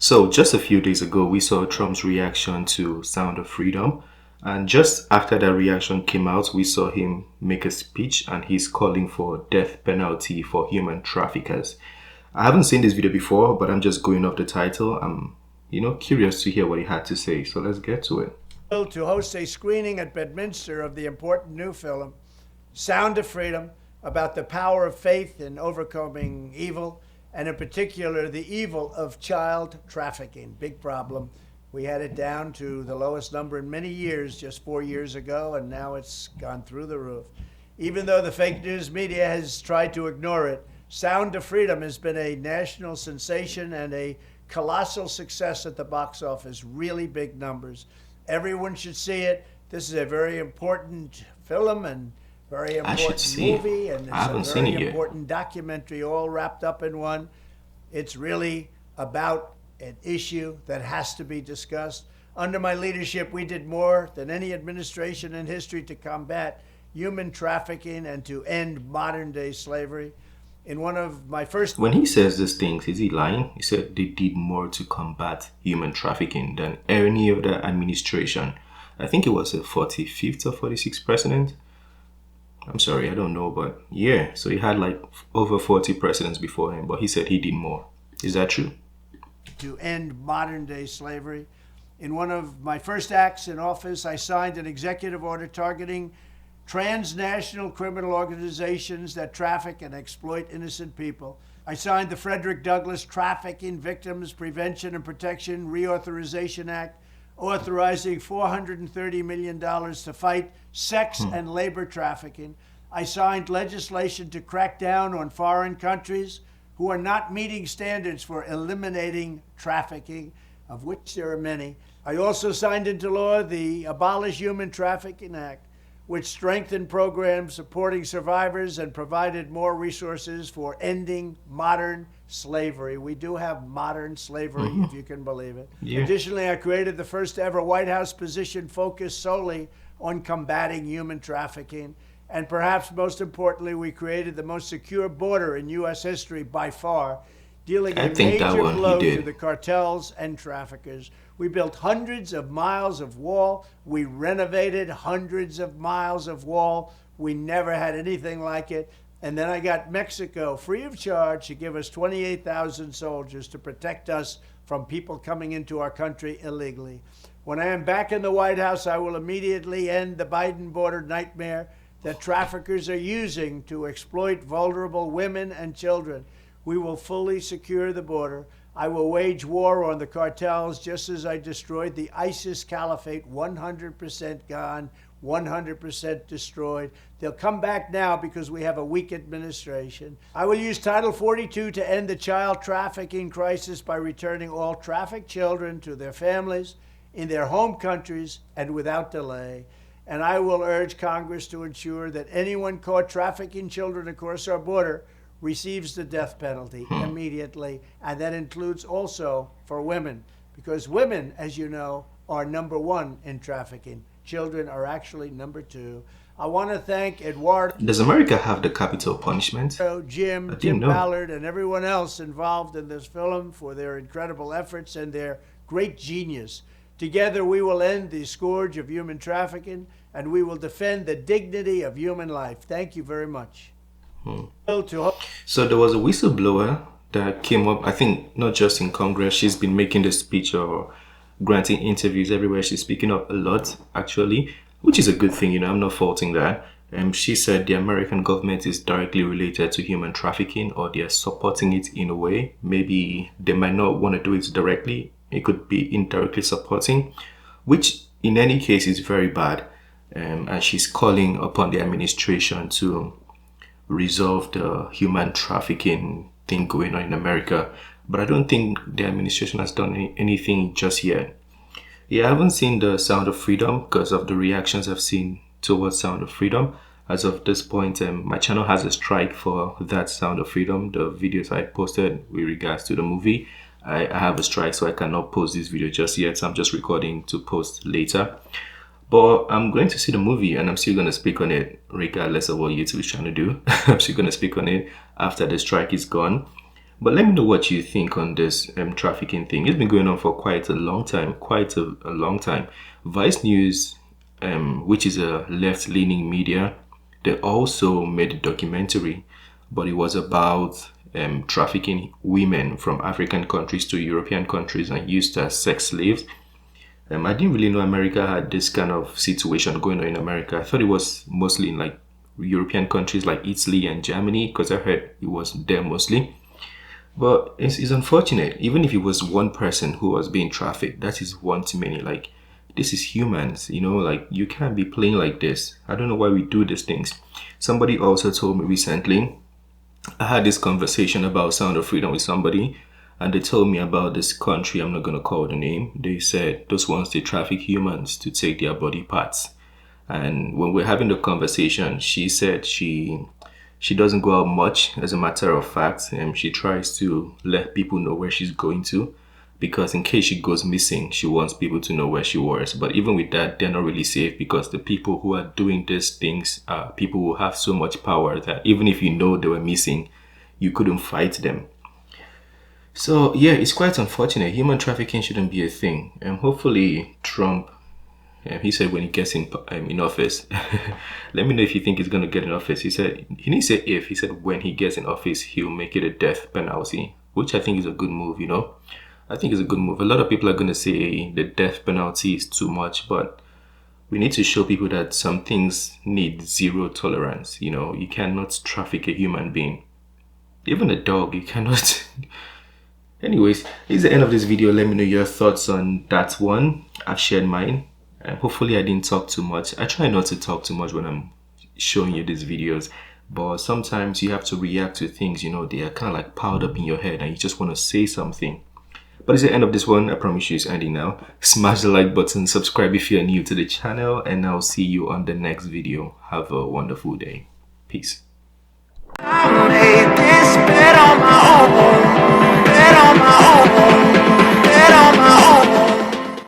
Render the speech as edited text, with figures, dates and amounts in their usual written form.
So, just a few days ago, we saw Trump's reaction to Sound of Freedom. And just after that reaction came out, we saw him make a speech and he's calling for death penalty for human traffickers. I haven't seen this video before, but I'm just going off the title. I'm curious to hear what he had to say. So let's get to it. To host a screening at Bedminster of the important new film, Sound of Freedom, about the power of faith in overcoming evil, and in particular, the evil of child trafficking. Big problem. We had it down to the lowest number in many years just 4 years ago, and now it's gone through the roof. Even though the fake news media has tried to ignore it, Sound of Freedom has been a national sensation and a colossal success at the box office, really big numbers. Everyone should see it. This is a very important film and very important movie, and it's a very important documentary all wrapped up in one. It's really about an issue that has to be discussed. Under my leadership, we did more than any administration in history to combat human trafficking and to end modern-day slavery. In one of my first... When he says these things, is he lying? He said they did more to combat human trafficking than any other administration. I think it was the 45th or 46th president. I'm sorry, I don't know, but yeah. So he had like over 40 presidents before him, but he said he did more. Is that true? To end modern-day slavery. In one of my first acts in office, I signed an executive order targeting transnational criminal organizations that traffic and exploit innocent people. I signed the Frederick Douglass Trafficking Victims Prevention and Protection Reauthorization Act, authorizing $430 million to fight sex and labor trafficking. I signed legislation to crack down on foreign countries who are not meeting standards for eliminating trafficking, of which there are many. I also signed into law the Abolish Human Trafficking Act, which strengthened programs supporting survivors and provided more resources for ending modern slavery. We do have modern slavery, if you can believe it. Yeah. Additionally, I created the first ever White House position focused solely on combating human trafficking. And perhaps most importantly, we created the most secure border in U.S. history by far, dealing a major blow to the cartels and traffickers. We built hundreds of miles of wall. We renovated hundreds of miles of wall. We never had anything like it. And then I got Mexico free of charge to give us 28,000 soldiers to protect us from people coming into our country illegally. When I am back in the White House, I will immediately end the Biden border nightmare that traffickers are using to exploit vulnerable women and children. We will fully secure the border. I will wage war on the cartels just as I destroyed the ISIS caliphate, 100% gone, 100% destroyed. They'll come back now because we have a weak administration. I will use Title 42 to end the child trafficking crisis by returning all trafficked children to their families in their home countries and without delay. And I will urge Congress to ensure that anyone caught trafficking children across our border receives the death penalty immediately. And that includes also for women, because women, as you know, are number one in trafficking. Children are actually number two. I want to thank Eduardo. Does America have the capital punishment? Tim Ballard, and everyone else involved in this film for their incredible efforts and their great genius. Together, we will end the scourge of human trafficking, and we will defend the dignity of human life. Thank you very much. So there was a whistleblower that came up, I think, not just in Congress. She's been making the speech or granting interviews everywhere. She's speaking up a lot, actually, which is a good thing. I'm not faulting that. She said the American government is directly related to human trafficking, or they're supporting it in a way. Maybe they might not want to do it directly. It could be indirectly supporting, which in any case is very bad. And she's calling upon the administration to resolve the human trafficking thing going on in America. But I don't think the administration has done anything just yet. Yeah, I haven't seen the Sound of Freedom because of the reactions I've seen towards Sound of Freedom. As of this point, my channel has a strike for that Sound of Freedom, the videos I posted with regards to the movie. I have a strike, so I cannot post this video just yet. So I'm just recording to post later. But I'm going to see the movie and I'm still going to speak on it regardless of what YouTube is trying to do. I'm still going to speak on it after the strike is gone. But let me know what you think on this trafficking thing. It's been going on for quite a long time, quite a long time. Vice News, which is a left-leaning media, they also made a documentary, but it was about trafficking women from African countries to European countries and used as sex slaves. I didn't really know America had this kind of situation going on in America. I thought it was mostly in like European countries like Italy and Germany, because I heard it was there mostly. But it's unfortunate. Even if it was one person who was being trafficked, that is one too many. Like, this is humans, you know, like you can't be playing like this. I don't know why we do these things. Somebody also told me recently, I had this conversation about Sound of Freedom with somebody, and they told me about this country. I'm not going to call the name. They said those ones, they traffic humans to take their body parts. And when we're having the conversation, she said she doesn't go out much, as a matter of fact, and she tries to let people know where she's going to, because in case she goes missing, she wants people to know where she was. But even with that, they're not really safe, because the people who are doing these things are people who have so much power that even if you know they were missing, you couldn't fight them. So yeah, it's quite unfortunate. Human trafficking shouldn't be a thing. And hopefully Trump, he said when he gets in office, let me know if you think he's going to get in office. He said, he didn't say if, he said when he gets in office, he'll make it a death penalty, which I think is a good move, you know. I think it's a good move. A lot of people are going to say the death penalty is too much, but we need to show people that some things need zero tolerance. You know, you cannot traffic a human being. Even a dog, you cannot. Anyways, this is the end of this video. Let me know your thoughts on that one. I've shared mine. Hopefully I didn't talk too much. I try not to talk too much when I'm showing you these videos, but sometimes you have to react to things, you know, they are kind of like piled up in your head and you just want to say something. But it's the end of this one. I promise you it's ending now. Smash the like button, subscribe if you're new to the channel, and I'll see you on the next video. Have a wonderful day. Peace. I made this bed on my own.